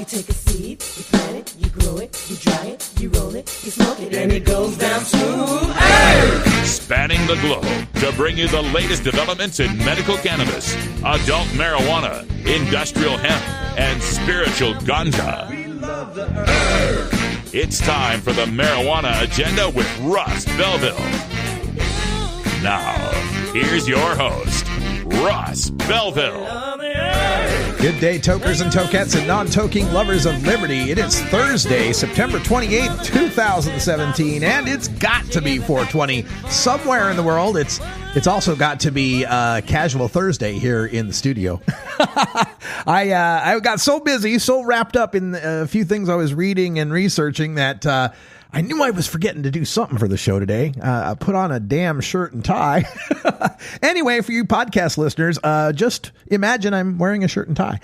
You take a seed, you plant it, you grow it, you dry it, you roll it, you smoke it, and it goes down smooth. Hey! Spanning the globe to bring you the latest developments in medical cannabis, adult marijuana, industrial hemp, and spiritual ganja. We love the herb. It's time for the Marijuana Agenda with Russ Belville. Now, here's your host, Russ Belville. Good day, tokers and tokettes and non-toking lovers of liberty. It is Thursday, September 28th, 2017, and it's got to be 420 somewhere in the world. It's also got to be Casual Thursday here in the studio. I got so busy, so wrapped up in a few things I was reading and researching that I knew I was forgetting to do something for the show today. I put on a damn shirt and tie. Anyway, for you podcast listeners, just imagine I'm wearing a shirt and tie.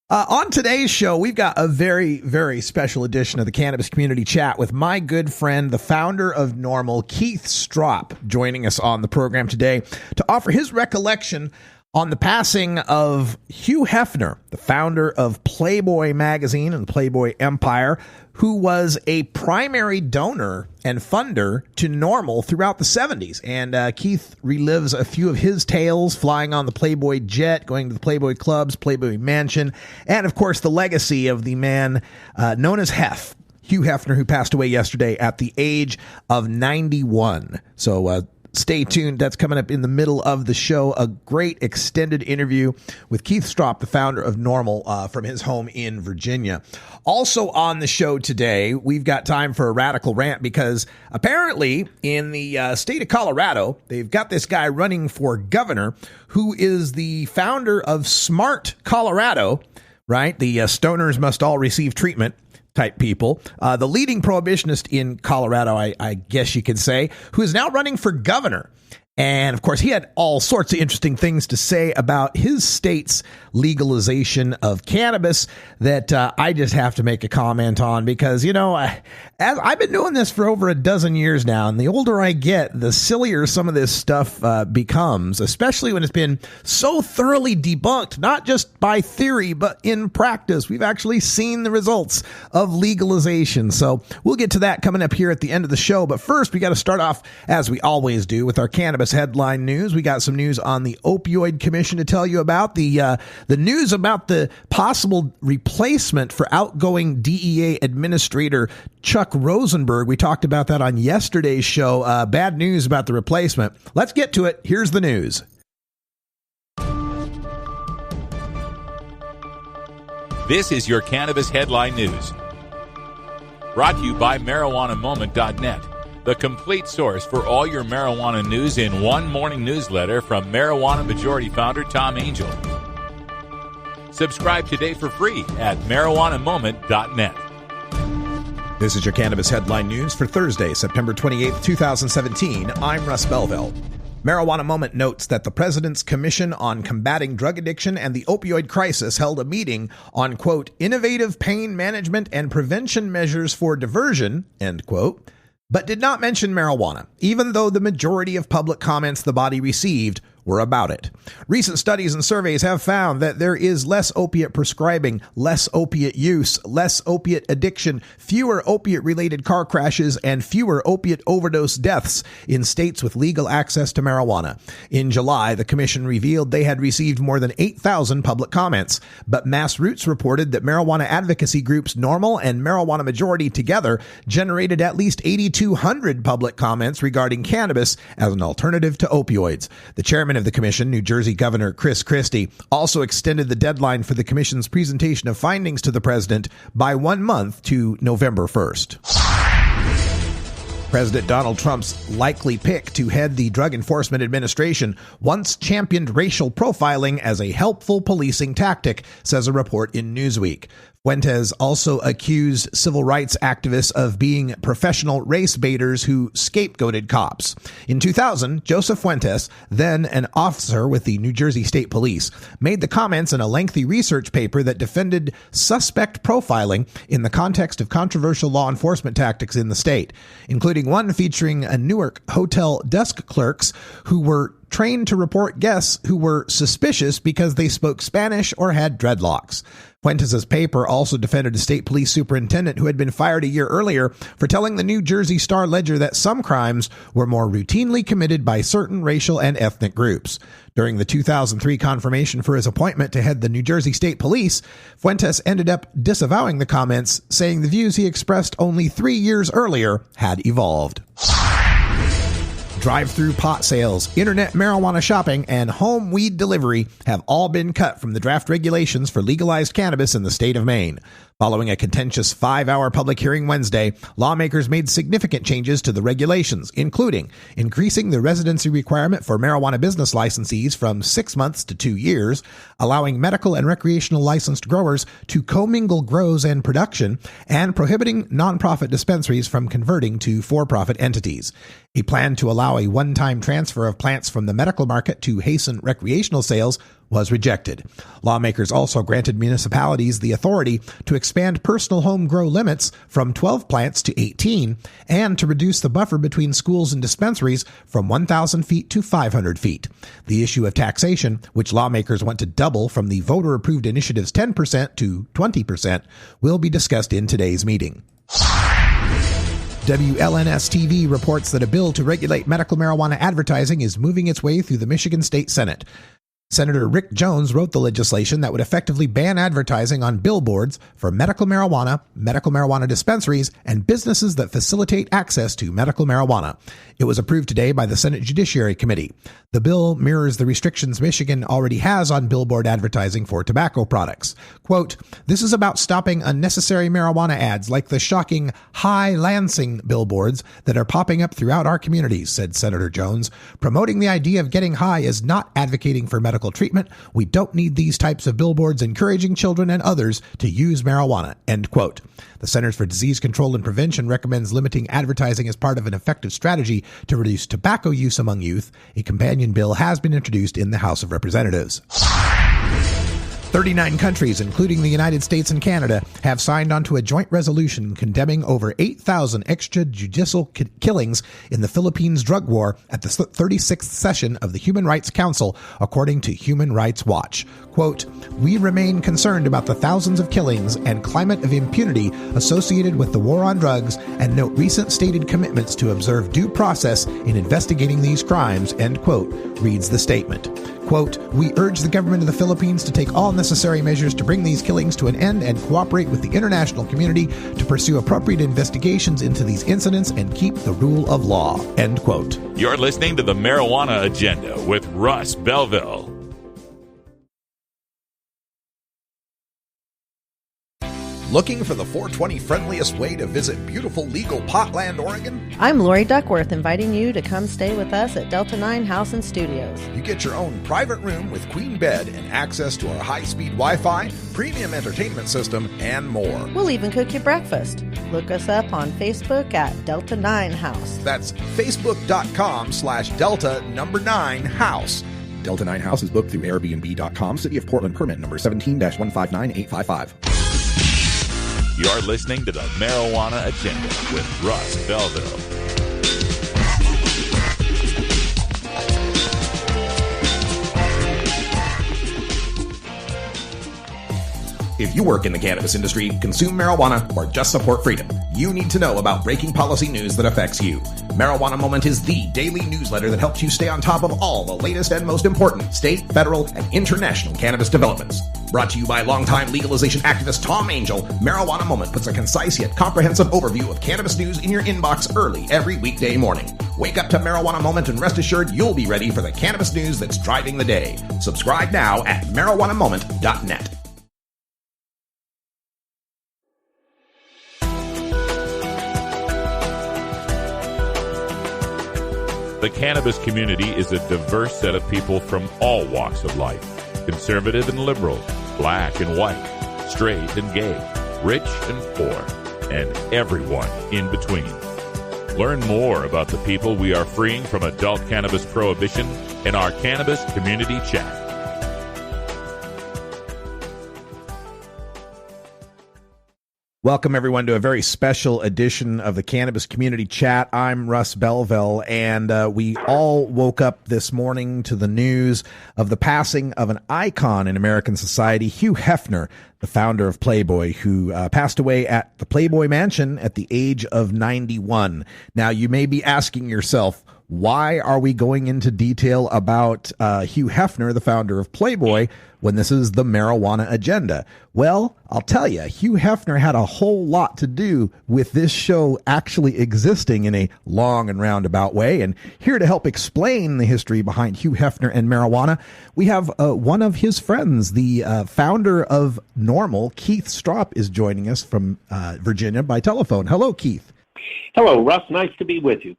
On today's show, we've got a very, very special edition of the Cannabis Community Chat with my good friend, the founder of NORML, Keith Stroup, joining us on the program today to offer his recollection on the passing of Hugh Hefner, the founder of Playboy magazine and the Playboy empire, who was a primary donor and funder to NORML throughout the 70s. And Keith relives a few of his tales, flying on the Playboy jet, going to the Playboy clubs, Playboy mansion, and of course the legacy of the man known as Hugh Hefner, who passed away yesterday at the age of 91. So stay tuned. That's coming up in the middle of the show. A great extended interview with Keith Stroup, the founder of NORML, from his home in Virginia. Also on the show today, we've got time for a radical rant because apparently in the state of Colorado, they've got this guy running for governor who is the founder of Smart Colorado, right? The stoners must all receive treatment type people, the leading prohibitionist in Colorado, I guess you could say, who is now running for governor. And of course, he had all sorts of interesting things to say about his state's legalization of cannabis that I just have to make a comment on because, you know, I've been doing this for over a dozen years now, and the older I get, the sillier some of this stuff becomes, especially when it's been so thoroughly debunked, not just by theory, but in practice. We've actually seen the results of legalization. So we'll get to that coming up here at the end of the show. But first, we got to start off, as we always do, with our cannabis headline news. We got some news on the Opioid Commission to tell you about, the news about the possible replacement for outgoing DEA Administrator Chuck Rosenberg. We talked about that on yesterday's show. Bad news about the replacement. Let's get to it. Here's the news. This is your Cannabis Headline News. Brought to you by MarijuanaMoment.net, the complete source for all your marijuana news in one morning newsletter from Marijuana Majority Founder Tom Angel. Subscribe today for free at MarijuanaMoment.net. This is your Cannabis Headline News for Thursday, September 28th, 2017. I'm Russ Belville. Marijuana Moment notes that the President's Commission on Combating Drug Addiction and the Opioid Crisis held a meeting on, quote, innovative pain management and prevention measures for diversion, end quote, but did not mention marijuana, even though the majority of public comments the body received were about it. Recent studies and surveys have found that there is less opiate prescribing, less opiate use, less opiate addiction, fewer opiate-related car crashes, and fewer opiate overdose deaths in states with legal access to marijuana. In July, the commission revealed they had received more than 8,000 public comments, but Mass Roots reported that marijuana advocacy groups NORML and Marijuana Majority together generated at least 8,200 public comments regarding cannabis as an alternative to opioids. The chairman of the commission, New Jersey Governor Chris Christie, also extended the deadline for the commission's presentation of findings to the president by 1 month to November 1st. President Donald Trump's likely pick to head the Drug Enforcement Administration once championed racial profiling as a helpful policing tactic, says a report in Newsweek. Fuentes also accused civil rights activists of being professional race baiters who scapegoated cops. In 2000, Joseph Fuentes, then an officer with the New Jersey State Police, made the comments in a lengthy research paper that defended suspect profiling in the context of controversial law enforcement tactics in the state, including one featuring a Newark hotel desk clerks who were trained to report guests who were suspicious because they spoke Spanish or had dreadlocks. Fuentes' paper also defended a state police superintendent who had been fired a year earlier for telling the New Jersey Star-Ledger that some crimes were more routinely committed by certain racial and ethnic groups. During the 2003 confirmation for his appointment to head the New Jersey State Police, Fuentes ended up disavowing the comments, saying the views he expressed only 3 years earlier had evolved. Drive-through pot sales, internet marijuana shopping, and home weed delivery have all been cut from the draft regulations for legalized cannabis in the state of Maine. Following a contentious 5-hour public hearing Wednesday, lawmakers made significant changes to the regulations, including increasing the residency requirement for marijuana business licensees from 6 months to 2 years, allowing medical and recreational licensed growers to commingle grows and production, and prohibiting nonprofit dispensaries from converting to for-profit entities. A plan to allow a one-time transfer of plants from the medical market to hasten recreational sales was rejected. Lawmakers also granted municipalities the authority to expand personal home grow limits from 12 plants to 18 and to reduce the buffer between schools and dispensaries from 1,000 feet to 500 feet. The issue of taxation, which lawmakers want to double from the voter-approved initiative's 10% to 20%, will be discussed in today's meeting. WLNS-TV reports that a bill to regulate medical marijuana advertising is moving its way through the Michigan State Senate. Senator Rick Jones wrote the legislation that would effectively ban advertising on billboards for medical marijuana dispensaries, and businesses that facilitate access to medical marijuana. It was approved today by the Senate Judiciary Committee. The bill mirrors the restrictions Michigan already has on billboard advertising for tobacco products. Quote, "This is about stopping unnecessary marijuana ads like the shocking High Lansing billboards that are popping up throughout our communities," said Senator Jones. "Promoting the idea of getting high is not advocating for medical treatment. We don't need these types of billboards encouraging children and others to use marijuana," end quote. The Centers for Disease Control and Prevention recommends limiting advertising as part of an effective strategy to reduce tobacco use among youth. A companion bill has been introduced in the House of Representatives. 39 countries, including the United States and Canada, have signed onto a joint resolution condemning over 8,000 extrajudicial killings in the Philippines drug war at the 36th session of the Human Rights Council, according to Human Rights Watch. Quote, "We remain concerned about the thousands of killings and climate of impunity associated with the war on drugs and note recent stated commitments to observe due process in investigating these crimes," end quote, reads the statement. Quote, "We urge the government of the Philippines to take all necessary measures to bring these killings to an end and cooperate with the international community to pursue appropriate investigations into these incidents and keep the rule of law," end quote. You're listening to the Marijuana Agenda with Russ Belville. Looking for the 420 friendliest way to visit beautiful legal Potland, Oregon? I'm Lori Duckworth, inviting you to come stay with us at Delta 9 House and Studios. You get your own private room with queen bed and access to our high-speed Wi-Fi, premium entertainment system, and more. We'll even cook you breakfast. Look us up on Facebook at Delta 9 House. That's facebook.com/Delta9House. Delta 9 House is booked through Airbnb.com. City of Portland permit number 17-159855. You're listening to the Marijuana Agenda with Russ Belville. If you work in the cannabis industry, consume marijuana, or just support freedom, you need to know about breaking policy news that affects you. Marijuana Moment is the daily newsletter that helps you stay on top of all the latest and most important state, federal, and international cannabis developments. Brought to you by longtime legalization activist Tom Angel, Marijuana Moment puts a concise yet comprehensive overview of cannabis news in your inbox early every weekday morning. Wake up to Marijuana Moment and rest assured you'll be ready for the cannabis news that's driving the day. Subscribe now at marijuanamoment.net. The cannabis community is a diverse set of people from all walks of life. Conservative and liberal, black and white, straight and gay, rich and poor, and everyone in between. Learn more about the people we are freeing from adult cannabis prohibition in our Cannabis Community Chat. Welcome, everyone, to a very special edition of the Cannabis Community Chat. I'm Russ Belville, and we all woke up this morning to the news of the passing of an icon in American society, Hugh Hefner, the founder of Playboy, who passed away at the Playboy Mansion at the age of 91. Now, you may be asking yourself, why are we going into detail about Hugh Hefner, the founder of Playboy, when this is the marijuana agenda? Well, I'll tell you, Hugh Hefner had a whole lot to do with this show actually existing in a long and roundabout way. And here to help explain the history behind Hugh Hefner and marijuana, we have one of his friends, the founder of NORML, Keith Stroup, is joining us from Virginia by telephone. Hello, Keith. Hello, Russ. Nice to be with you.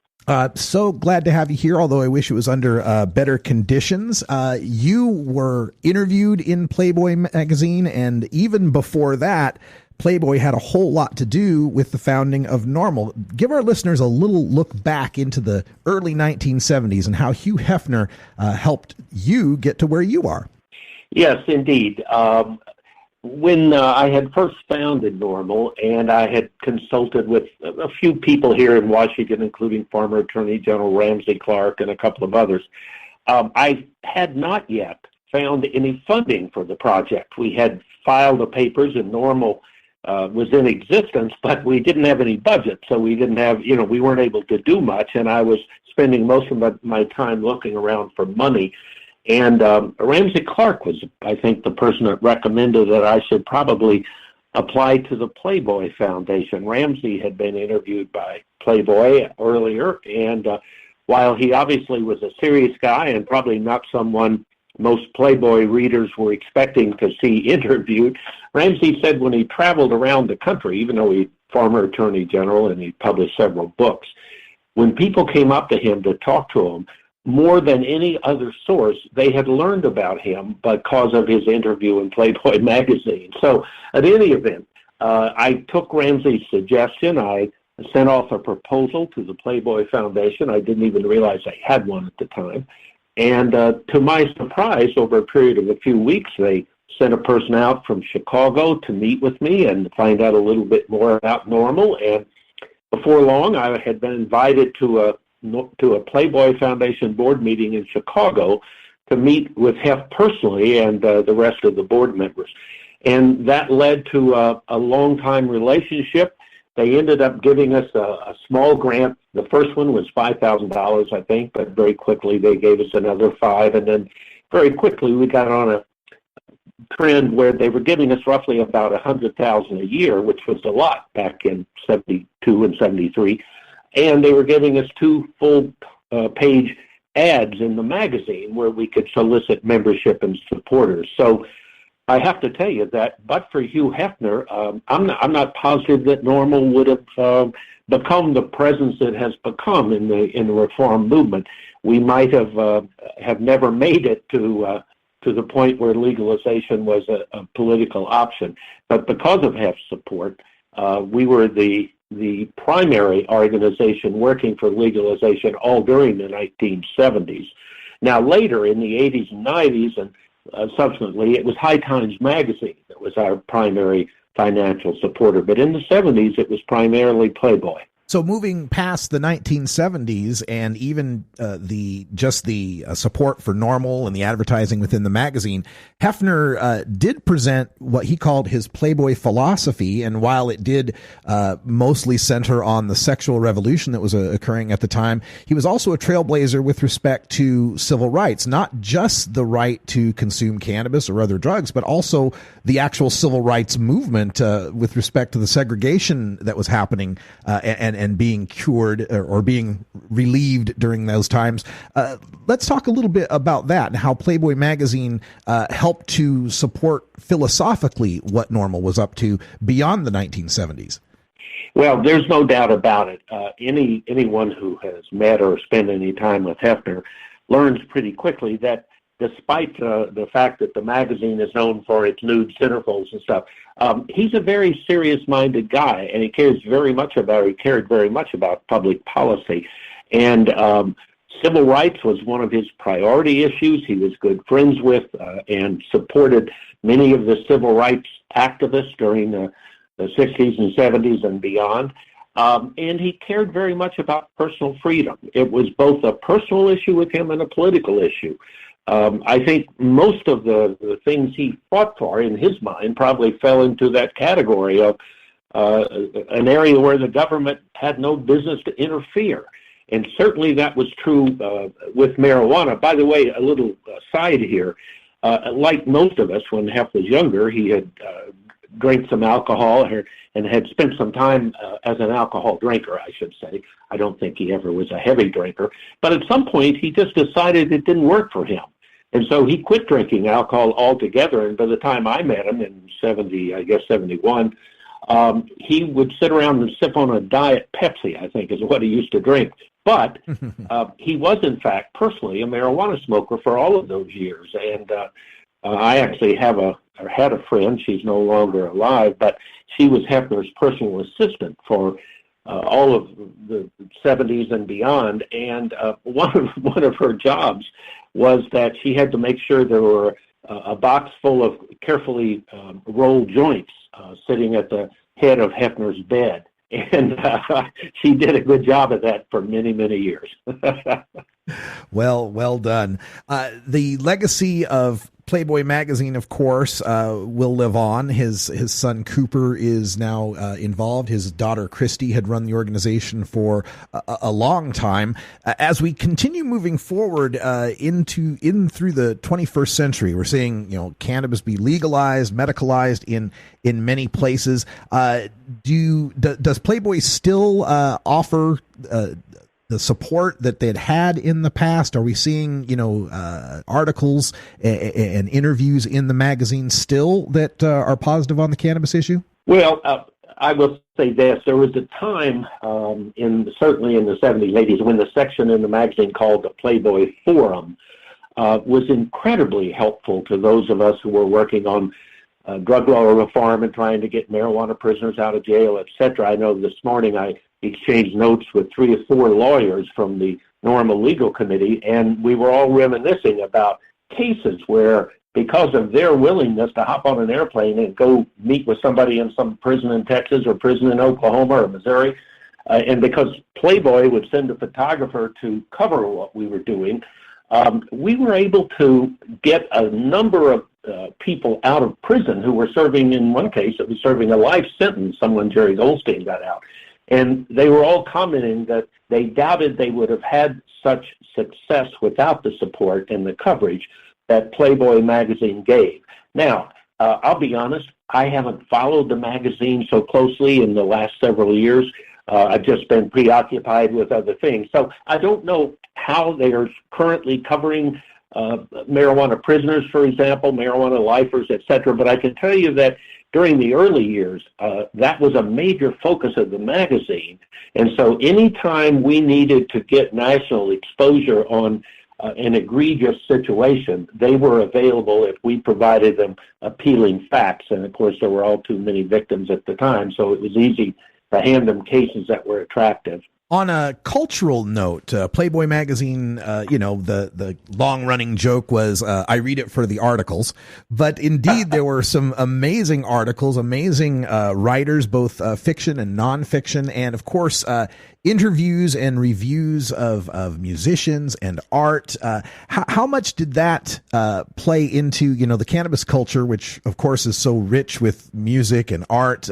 So glad to have you here, although I wish it was under better conditions. You were interviewed in Playboy magazine, and even before that, Playboy had a whole lot to do with the founding of NORML. Give our listeners a little look back into the early 1970s and how Hugh Hefner helped you get to where you are. Yes, indeed. When I had first founded NORML, and I had consulted with a few people here in Washington, including former Attorney General Ramsey Clark and a couple of others, I had not yet found any funding for the project. We had filed the papers, and NORML was in existence, but we didn't have any budget, so we didn't have, we weren't able to do much, and I was spending most of my time looking around for money. And Ramsey Clark was, I think, the person that recommended that I should probably apply to the Playboy Foundation. Ramsey had been interviewed by Playboy earlier, and while he obviously was a serious guy and probably not someone most Playboy readers were expecting to see interviewed, Ramsey said when he traveled around the country, even though he's former Attorney General and he published several books, when people came up to him to talk to him, more than any other source, they had learned about him because of his interview in Playboy magazine. So at any event, I took Ramsey's suggestion. I sent off a proposal to the Playboy Foundation. I didn't even realize I had one at the time. And to my surprise, over a period of a few weeks, they sent a person out from Chicago to meet with me and find out a little bit more about NORML. And before long, I had been invited to a Playboy Foundation board meeting in Chicago to meet with Hef personally and the rest of the board members. And that led to a long-time relationship. They ended up giving us a small grant. The first one was $5,000, I think, but very quickly they gave us another $5,000. And then very quickly we got on a trend where they were giving us roughly about $100,000 a year, which was a lot back in 72 and 73. And they were giving us 2 full-page ads in the magazine where we could solicit membership and supporters. So I have to tell you that, but for Hugh Hefner, I'm not positive that NORML would have become the presence it has become in the reform movement. We might have never made it to the point where legalization was a political option. But because of Hef's support, we were the primary organization working for legalization all during the 1970s. Now, later in the 80s and 90s, and subsequently, it was High Times Magazine that was our primary financial supporter. But in the 70s, it was primarily Playboy. So moving past the 1970s and even the support for NORML and the advertising within the magazine, Hefner did present what he called his Playboy philosophy. And while it did mostly center on the sexual revolution that was occurring at the time, he was also a trailblazer with respect to civil rights, not just the right to consume cannabis or other drugs, but also the actual civil rights movement with respect to the segregation that was happening and being cured or being relieved during those times. Let's talk a little bit about that and how Playboy magazine helped to support philosophically what NORML was up to beyond the 1970s. Well, there's no doubt about it. Anyone who has met or spent any time with Hefner learns pretty quickly that despite the fact that the magazine is known for its nude centerfolds and stuff, he's a very serious-minded guy, and he cared very much about public policy. And civil rights was one of his priority issues. He was good friends with and supported many of the civil rights activists during the 60s and 70s and beyond. And he cared very much about personal freedom. It was both a personal issue with him and a political issue. I think most of the things he fought for, in his mind, probably fell into that category of an area where the government had no business to interfere. And certainly that was true with marijuana. By the way, a little side here. Like most of us, when Hef was younger, he had drank some alcohol and had spent some time as an alcohol drinker, I should say. I don't think he ever was a heavy drinker. But at some point, he just decided it didn't work for him. And so he quit drinking alcohol altogether. And by the time I met him in 71, he would sit around and sip on a Diet Pepsi, I think is what he used to drink. But he was, in fact, personally a marijuana smoker for all of those years. And I actually had a friend, she's no longer alive, but she was Hefner's personal assistant for all of the 70s and beyond. And one of her jobs was that she had to make sure there were a box full of carefully rolled joints sitting at the head of Hefner's bed. And she did a good job of that for many, many years. Well done. The legacy of Playboy magazine, of course, will live on. His son Cooper is now involved. His daughter Christy had run the organization for a long time. As we continue moving forward in through the 21st century, we're seeing cannabis be legalized, medicalized in many places. Does Playboy still offer the support that they'd had in the past? Are we seeing, articles and interviews in the magazine still that are positive on the cannabis issue? Well, I will say this. There was a time, certainly in the 70s, 80s, when the section in the magazine called the Playboy Forum was incredibly helpful to those of us who were working on drug law reform and trying to get marijuana prisoners out of jail, et cetera. I know this morning I exchanged notes with 3 or 4 lawyers from the NORML Legal Committee, and we were all reminiscing about cases where, because of their willingness to hop on an airplane and go meet with somebody in some prison in Texas or prison in Oklahoma or Missouri, and because Playboy would send a photographer to cover what we were doing, we were able to get a number of people out of prison who were serving, in one case, it was serving a life sentence. Someone, Jerry Goldstein, got out. And they were all commenting that they doubted they would have had such success without the support and the coverage that Playboy magazine gave. Now, I'll be honest, I haven't followed the magazine so closely in the last several years. I've just been preoccupied with other things. So I don't know how they are currently covering marijuana prisoners, for example, marijuana lifers, et cetera. But I can tell you that during the early years, that was a major focus of the magazine. And so anytime we needed to get national exposure on an egregious situation, they were available if we provided them appealing facts. And, of course, there were all too many victims at the time, so it was easy to hand them cases that were attractive. On a cultural note, Playboy magazine, the long-running joke was, I read it for the articles. But indeed, there were some amazing articles, amazing writers, both fiction and nonfiction, and, of course, interviews and reviews of musicians and art. How much did that play into, the cannabis culture, which, of course, is so rich with music and art?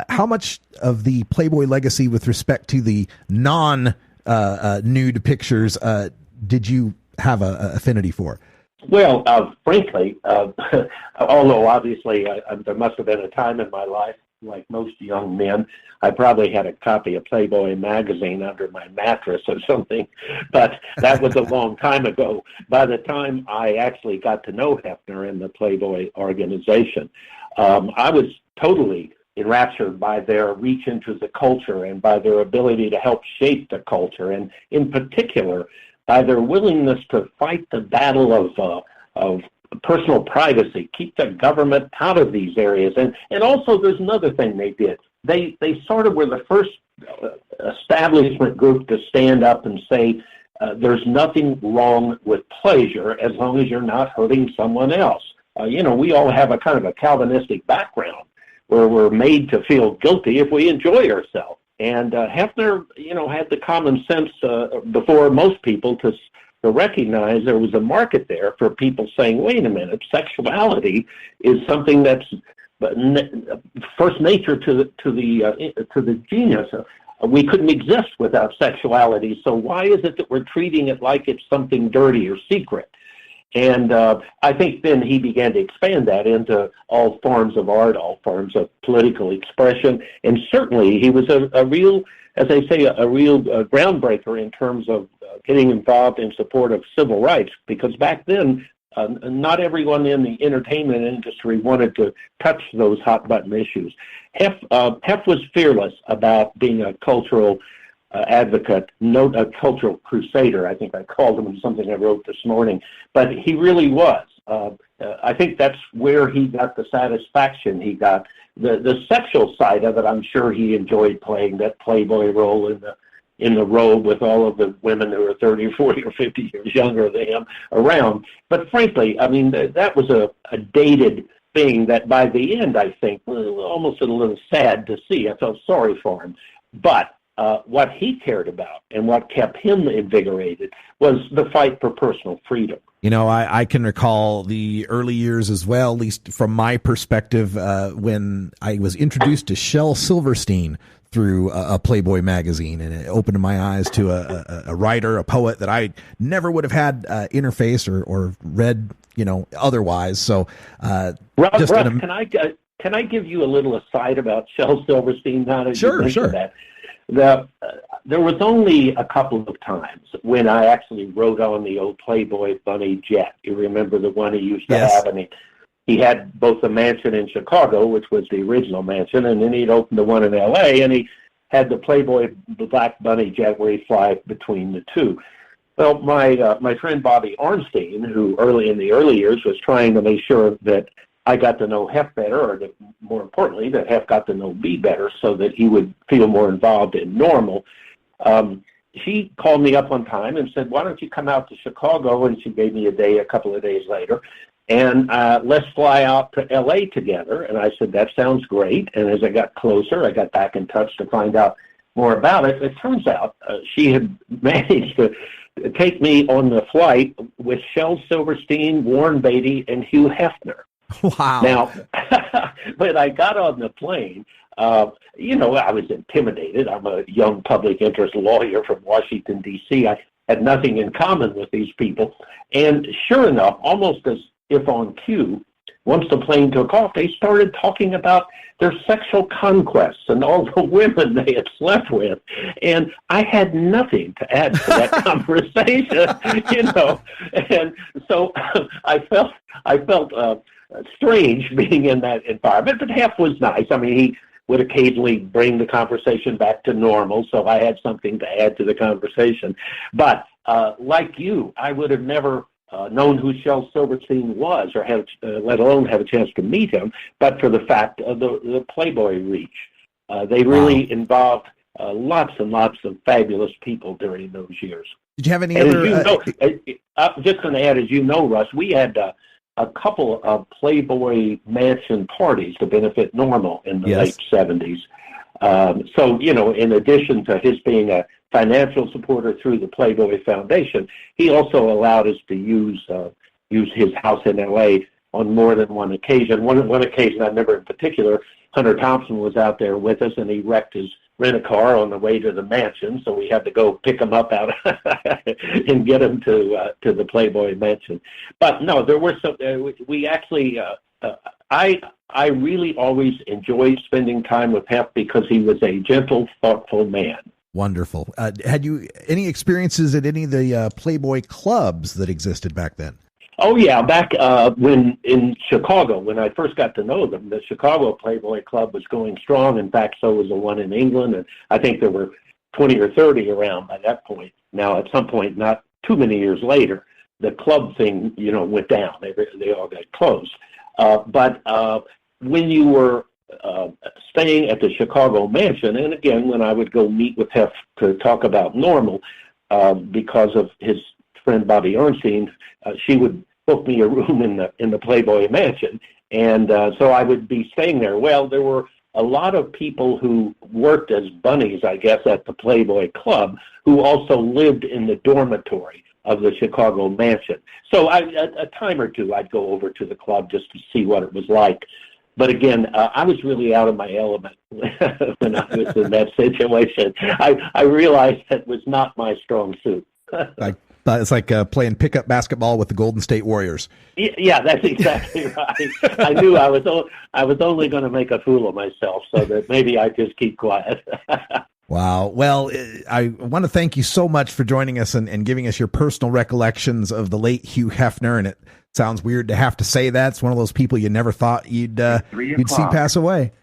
How much of the Playboy legacy with respect to the non-nude pictures did you have an affinity for? Well, frankly, although obviously there must have been a time in my life, like most young men, I probably had a copy of Playboy magazine under my mattress or something, but that was a long time ago. By the time I actually got to know Hefner and the Playboy organization, I was totally enraptured by their reach into the culture and by their ability to help shape the culture, and in particular by their willingness to fight the battle of personal privacy, keep the government out of these areas. And also there's another thing they did. They sort of were the first establishment group to stand up and say, there's nothing wrong with pleasure as long as you're not hurting someone else. We all have a kind of a Calvinistic background, we're made to feel guilty if we enjoy ourselves. And Hefner, had the common sense before most people to recognize there was a market there for people saying, wait a minute, sexuality is something that's first nature to the genius. We couldn't exist without sexuality, so why is it that we're treating it like it's something dirty or secret? And I think then he began to expand that into all forms of art, all forms of political expression, and certainly he was a real, as they say, a real groundbreaker in terms of getting involved in support of civil rights, because back then not everyone in the entertainment industry wanted to touch those hot-button issues. Hef was fearless about being a cultural advocate, a cultural crusader. I think I called him something I wrote this morning. But he really was. I think that's where he got the satisfaction he got. The sexual side of it, I'm sure he enjoyed playing that Playboy role in the robe with all of the women who are 30 or 40 or 50 years younger than him around. But frankly, I mean, that was a dated thing that by the end, I think, almost a little sad to see. I felt sorry for him. But what he cared about and what kept him invigorated was the fight for personal freedom. I can recall the early years as well, at least from my perspective, when I was introduced to Shel Silverstein through a Playboy magazine, and it opened my eyes to a writer, a poet that I never would have had interface or read, otherwise. So, Russ, can I give you a little aside about Shel Silverstein? Now that you mentioned that. There was only a couple of times when I actually wrote on the old Playboy bunny jet. You remember the one he used to have? And he had both the mansion in Chicago, which was the original mansion, and then he'd opened the one in L.A., and he had the Playboy black bunny jet where he'd fly between the two. Well, my friend Bobby Ornstein, who in the early years was trying to make sure that I got to know Hef better, or that, more importantly, that Hef got to know me better so that he would feel more involved in NORML. She called me up one time and said, why don't you come out to Chicago? And she gave me a couple of days later, and let's fly out to L.A. together. And I said, that sounds great. And as I got closer, I got back in touch to find out more about it. It turns out she had managed to take me on the flight with Shel Silverstein, Warren Beatty, and Hugh Hefner. Wow. Now, when I got on the plane, I was intimidated. I'm a young public interest lawyer from Washington, D.C. I had nothing in common with these people. And sure enough, almost as if on cue, once the plane took off, they started talking about their sexual conquests and all the women they had slept with. And I had nothing to add to that conversation, And so I felt strange being in that environment, but Hef was nice. I mean, he would occasionally bring the conversation back to normal, so I had something to add to the conversation. But like you, I would have never known who Shel Silverstein was, or let alone have a chance to meet him, but for the fact of the Playboy reach. They really involved lots and lots of fabulous people during those years. Did you have any I'm just going to add, as you know, Russ, we had a couple of Playboy mansion parties to benefit NORML in the late 70s. So, in addition to his being a financial supporter through the Playboy Foundation, he also allowed us to use his house in L.A. on more than one occasion. One occasion I remember in particular, Hunter Thompson was out there with us, and he wrecked his rent-a-car on the way to the mansion, so we had to go pick him up out and get him to the Playboy mansion. But no, there were some. We actually, I really always enjoyed spending time with Hef because he was a gentle, thoughtful man. Wonderful. Had you any experiences at any of the Playboy clubs that existed back then? Oh, yeah. Back when in Chicago, when I first got to know them, the Chicago Playboy Club was going strong. In fact, so was the one in England. And I think there were 20 or 30 around by that point. Now, at some point, not too many years later, the club thing, went down. They all got closed. But when you were staying at the Chicago mansion, and again, when I would go meet with Hef to talk about NORML, because of his friend Bobby Ornstein, she would book me a room in the Playboy mansion, And so I would be staying there. Well, there were a lot of people who worked as bunnies, I guess, at the Playboy Club, who also lived in the dormitory of the Chicago mansion. So a time or two, I'd go over to the club just to see what it was like. But again, I was really out of my element when I was in that situation. I realized that was not my strong suit. It's like playing pickup basketball with the Golden State Warriors. Yeah, that's exactly right. I knew I was only going to make a fool of myself, so that maybe I just keep quiet. Wow. Well, I want to thank you so much for joining us and giving us your personal recollections of the late Hugh Hefner. And it sounds weird to have to say that. It's one of those people you never thought you'd see pass away.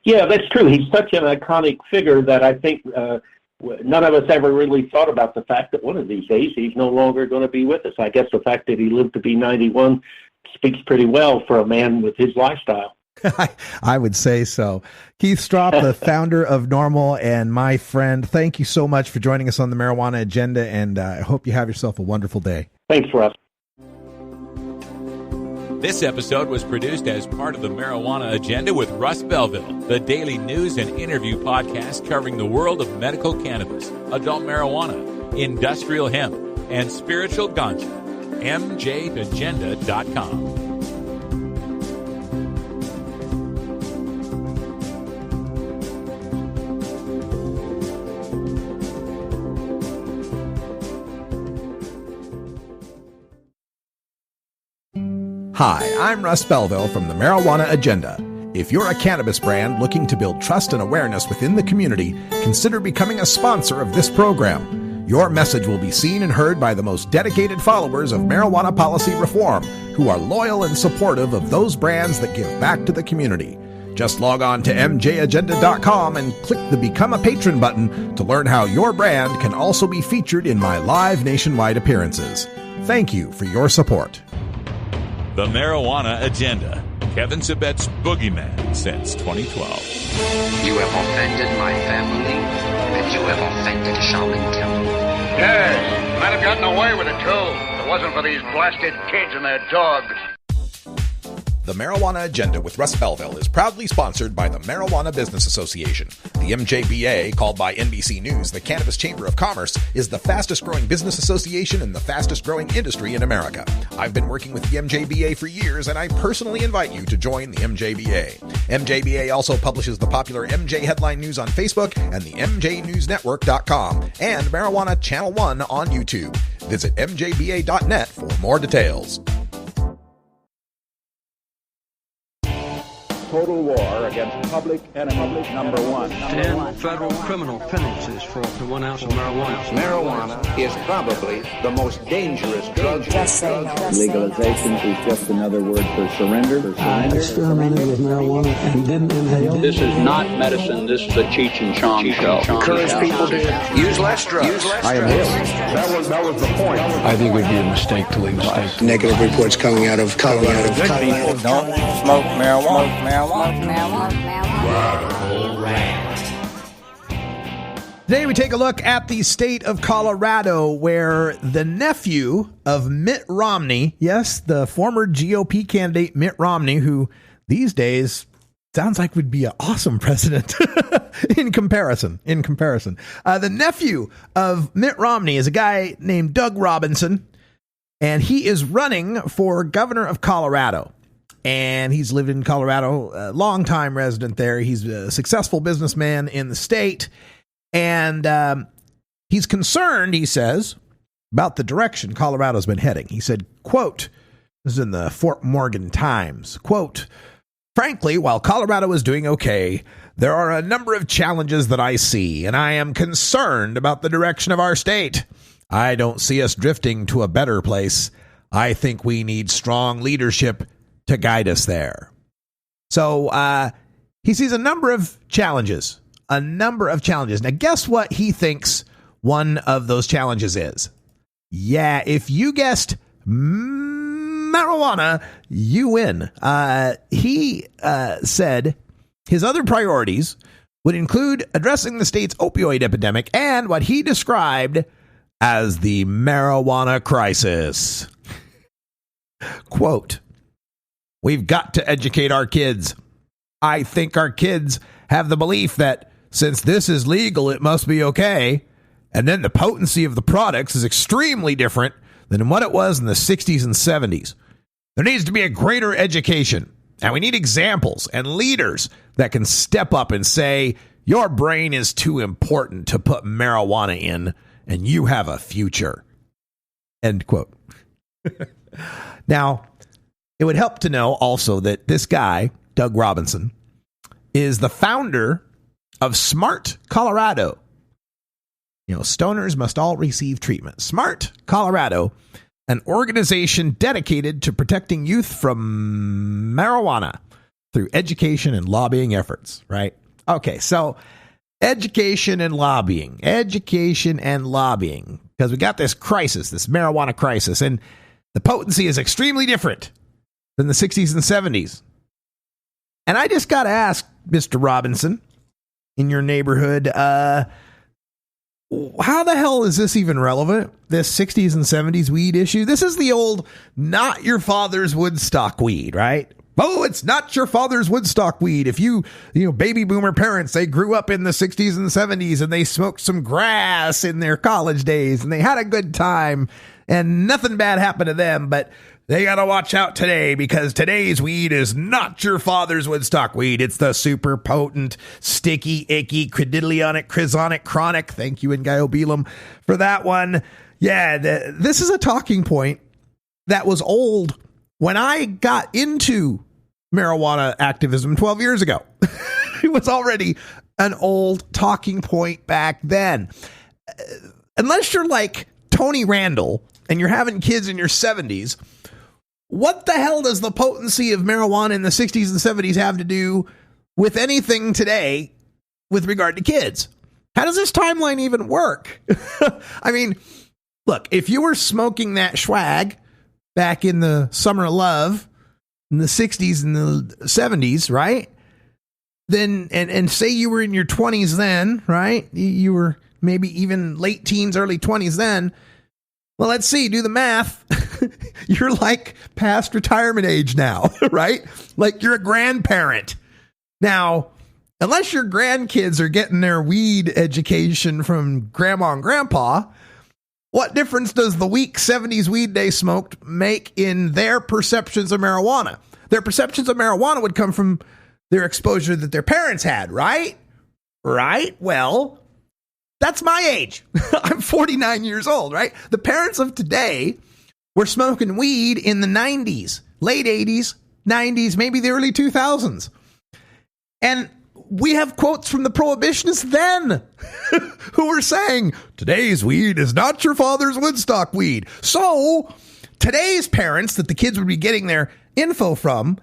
Yeah, that's true. He's such an iconic figure that I think none of us ever really thought about the fact that one of these days he's no longer going to be with us. I guess the fact that he lived to be 91 speaks pretty well for a man with his lifestyle. I would say so. Keith Stroup, the founder of NORML and my friend, thank you so much for joining us on the Marijuana Agenda, and I hope you have yourself a wonderful day. Thanks, Russ. This episode was produced as part of the Marijuana Agenda with Russ Belville, the daily news and interview podcast covering the world of medical cannabis, adult marijuana, industrial hemp, and spiritual ganja. MJAgenda.com. Hi, I'm Russ Belville from the Marijuana Agenda. If you're a cannabis brand looking to build trust and awareness within the community, consider becoming a sponsor of this program. Your message will be seen and heard by the most dedicated followers of marijuana policy reform, who are loyal and supportive of those brands that give back to the community. Just log on to mjagenda.com and click the Become a Patron button to learn how your brand can also be featured in my live nationwide appearances. Thank you for your support. The Marijuana Agenda, Kevin Sabet's boogeyman since 2012. You have offended my family, and you have offended Shaolin Temple. Yes, might have gotten away with it, too. If it wasn't for these blasted kids and their dogs. The Marijuana Agenda with Russ Belville is proudly sponsored by the Marijuana Business Association. The MJBA, called by NBC News the Cannabis Chamber of Commerce, is the fastest growing business association and the fastest growing industry in America. I've been working with the MJBA for years, and I personally invite you to join the MJBA. MJBA also publishes the popular MJ Headline News on Facebook and the MJNewsNetwork.com and Marijuana Channel 1 on YouTube. Visit mjba.net for more details. Total war against public enemy number one. 10 federal criminal penalties for up to 1 ounce of marijuana. Marijuana is probably the most dangerous drug. Just say no. Legalization is just another word for surrender. I experimented with marijuana and didn't inhale. This is not medicine. This is a Cheech and Chong show. Encourage people to use less drugs. I am him. That was the point. I think it would be a mistake to legalize. Negative reports coming out of Colorado. Good people don't smoke marijuana. Today we take a look at the state of Colorado, where the nephew of Mitt Romney, yes, the former GOP candidate Mitt Romney, who these days sounds like would be an awesome president in comparison. The nephew of Mitt Romney is a guy named Doug Robinson, and he is running for governor of Colorado. And he's lived in Colorado, a long-time resident there. He's a successful businessman in the state. And he's concerned, he says, about the direction Colorado's been heading. He said, quote, this is in the Fort Morgan Times, quote, "Frankly, while Colorado is doing okay, there are a number of challenges that I see, and I am concerned about the direction of our state. I don't see us drifting to a better place. I think we need strong leadership to guide us there." So he sees a number of challenges. Now, guess what he thinks one of those challenges is? Yeah, if you guessed marijuana, you win. He said his other priorities would include addressing the state's opioid epidemic and what he described as the marijuana crisis. Quote, We've got to educate our kids. I think our kids have the belief that since this is legal, it must be okay. And then the potency of the products is extremely different than what it was in the 60s and 70s. There needs to be a greater education. And we need examples and leaders that can step up and say, your brain is too important to put marijuana in, and you have a future. End quote. Now, it would help to know also that this guy, Doug Robinson, is the founder of Smart Colorado. Stoners must all receive treatment. Smart Colorado, an organization dedicated to protecting youth from marijuana through education and lobbying efforts, right? Okay, so education and lobbying, because we got this crisis, this marijuana crisis, and the potency is extremely different than the 60s and 70s. And I just got to ask, Mr. Robinson, in your neighborhood, how the hell is this even relevant? This 60s and 70s weed issue? This is the old, not your father's Woodstock weed, right? Oh, it's not your father's Woodstock weed. If you baby boomer parents, they grew up in the 60s and 70s and they smoked some grass in their college days and they had a good time and nothing bad happened to them, but they got to watch out today because today's weed is not your father's Woodstock weed. It's the super potent, sticky, icky, credidionic, chrysonic, chronic. Thank you, Ingiobilum, for that one. Yeah, this is a talking point that was old when I got into marijuana activism 12 years ago. It was already an old talking point back then. Unless you're like Tony Randall and you're having kids in your 70s, what the hell does the potency of marijuana in the 60s and 70s have to do with anything today with regard to kids? How does this timeline even work? I mean, look, if you were smoking that swag back in the summer of love in the 60s and the 70s, right? Then, and say you were in your 20s then, right? You were maybe even late teens, early 20s then. Well, let's see, do the math. You're like past retirement age now, right? Like you're a grandparent. Now, unless your grandkids are getting their weed education from grandma and grandpa, what difference does the weak 70s weed they smoked make in their perceptions of marijuana? Their perceptions of marijuana would come from their exposure that their parents had, right? Right? Well, that's my age. I'm 49 years old, right? The parents of today were smoking weed in the 90s, late 80s, 90s, maybe the early 2000s. And we have quotes from the prohibitionists then who were saying, today's weed is not your father's Woodstock weed. So today's parents that the kids would be getting their info from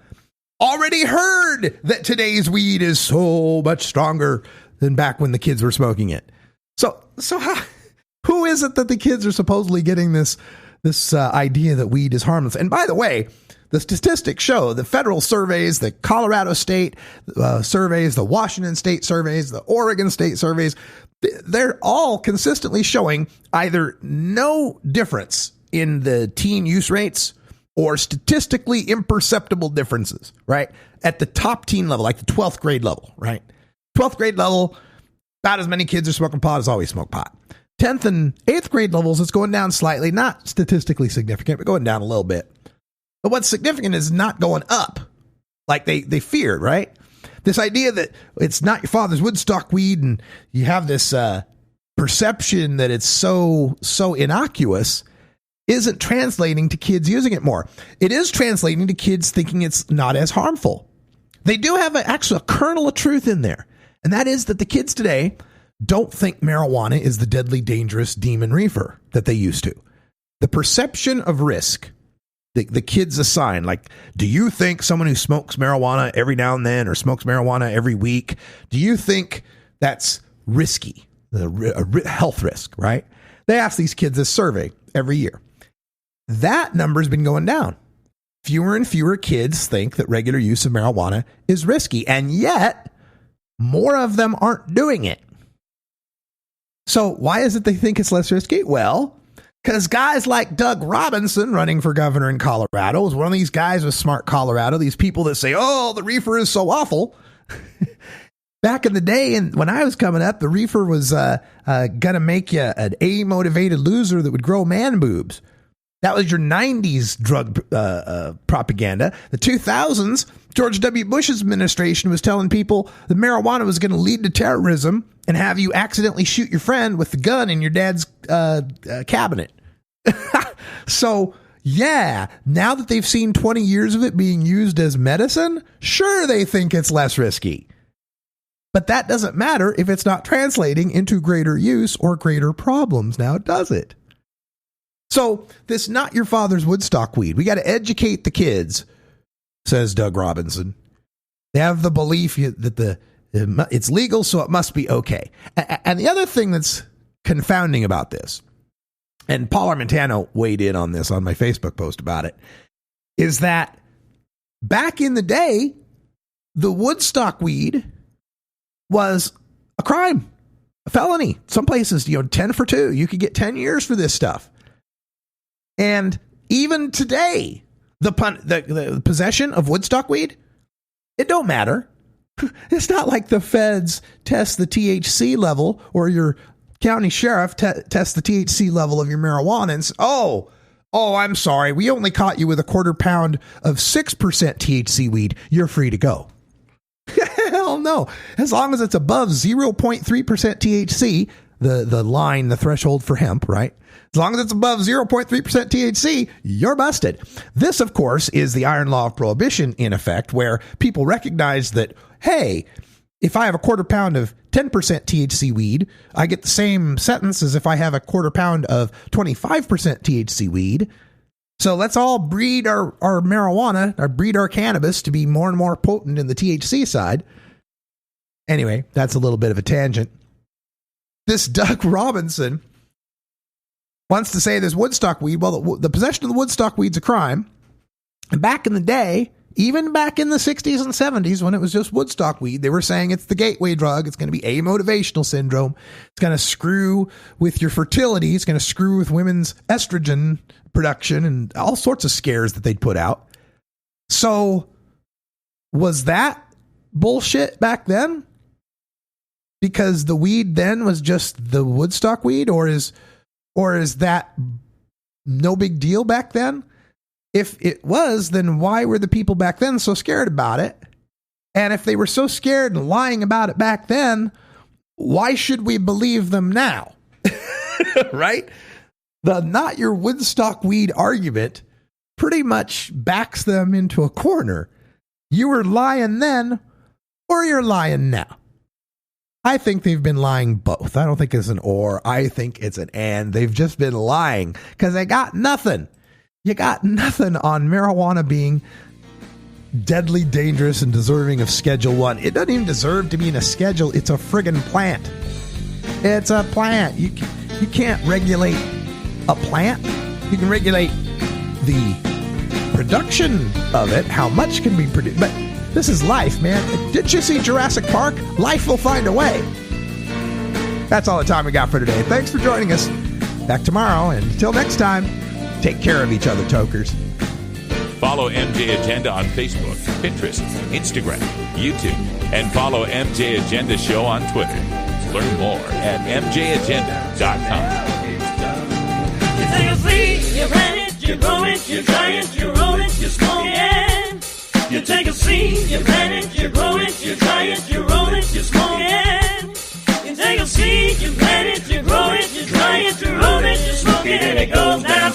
already heard that today's weed is so much stronger than back when the kids were smoking it. So who is it that the kids are supposedly getting this idea that weed is harmless? And by the way, the statistics show the federal surveys, the Colorado state surveys, the Washington state surveys, the Oregon state surveys, they're all consistently showing either no difference in the teen use rates or statistically imperceptible differences, right? At the top teen level, like the 12th grade level, right? 12th grade level, about as many kids are smoking pot as always smoke pot. 10th and 8th grade levels, it's going down slightly, not statistically significant, but going down a little bit. But what's significant is not going up like they feared, right? This idea that it's not your father's Woodstock weed and you have this perception that it's so innocuous isn't translating to kids using it more. It is translating to kids thinking it's not as harmful. They do have actually a kernel of truth in there. And that is that the kids today don't think marijuana is the deadly, dangerous demon reefer that they used to. The perception of risk, the kids assign, like, do you think someone who smokes marijuana every now and then or smokes marijuana every week, do you think that's risky, a health risk, right? They ask these kids this survey every year. That number's been going down. Fewer and fewer kids think that regular use of marijuana is risky, and yet more of them aren't doing it. So why is it they think it's less risky? Well, Because guys like Doug Robinson running for governor in Colorado was one of these guys with Smart Colorado, these people that say, oh, the reefer is so awful. Back in the day, and when I was coming up, the reefer was going to make you an A-motivated loser that would grow man boobs. That was your 90s drug propaganda. The 2000s, George W. Bush's administration was telling people that marijuana was going to lead to terrorism and have you accidentally shoot your friend with the gun in your dad's cabinet. So, yeah, now that they've seen 20 years of it being used as medicine, sure, they think it's less risky. But that doesn't matter if it's not translating into greater use or greater problems, now does it? So, this not your father's Woodstock weed. We got to educate the kids, says Doug Robinson. They have the belief that it's legal, so it must be okay. And the other thing that's confounding about this, and Paul Armentano weighed in on this on my Facebook post about it, is that back in the day, the Woodstock weed was a crime, a felony. Some places, 10 for 2. You could get 10 years for this stuff. And even today, the possession of Woodstock weed, it don't matter. It's not like the feds test the THC level or your county sheriff tests the THC level of your marijuana and says, oh, I'm sorry. We only caught you with a quarter pound of 6% THC weed. You're free to go. Hell no. As long as it's above 0.3% THC, the threshold for hemp, right? As long as it's above 0.3% THC, you're busted. This, of course, is the iron law of prohibition in effect, where people recognize that, hey, if I have a quarter pound of 10% THC weed, I get the same sentence as if I have a quarter pound of 25% THC weed. So let's all breed our marijuana, or breed our cannabis to be more and more potent in the THC side. Anyway, that's a little bit of a tangent. This Doug Robinson wants to say this Woodstock weed. Well, the possession of the Woodstock weed's a crime. And back in the day, even back in the 60s and 70s, when it was just Woodstock weed, they were saying it's the gateway drug. It's going to be amotivational syndrome. It's going to screw with your fertility. It's going to screw with women's estrogen production and all sorts of scares that they'd put out. So was that bullshit back then? Because the weed then was just the Woodstock weed, or is that no big deal back then? If it was, then why were the people back then so scared about it? And if they were so scared and lying about it back then, why should we believe them now? Right? The not your Woodstock weed argument pretty much backs them into a corner. You were lying then, or you're lying now. I think they've been lying both. I don't think it's an or. I think it's an and. They've just been lying because they got nothing. You got nothing on marijuana being deadly dangerous and deserving of Schedule 1. It doesn't even deserve to be in a schedule. It's a friggin' plant. It's a plant. You can't regulate a plant. You can regulate the production of it, how much can be produced. But this is life, man. Didn't you see Jurassic Park? Life will find a way. That's all the time we got for today. Thanks for joining us. Back tomorrow, and until next time, take care of each other, tokers. Follow MJ Agenda on Facebook, Pinterest, Instagram, YouTube, and follow MJ Agenda Show on Twitter. Learn more at mjagenda.com. You take a seed, you plant it, you grow it, you dry it, you roll it, you smoke it. You take a seed, you plant it, you grow it, you dry it, you roll it, you smoke it. You take a seed, you plant it, you grow it, you dry it, you roll it, you smoke it, and it goes down.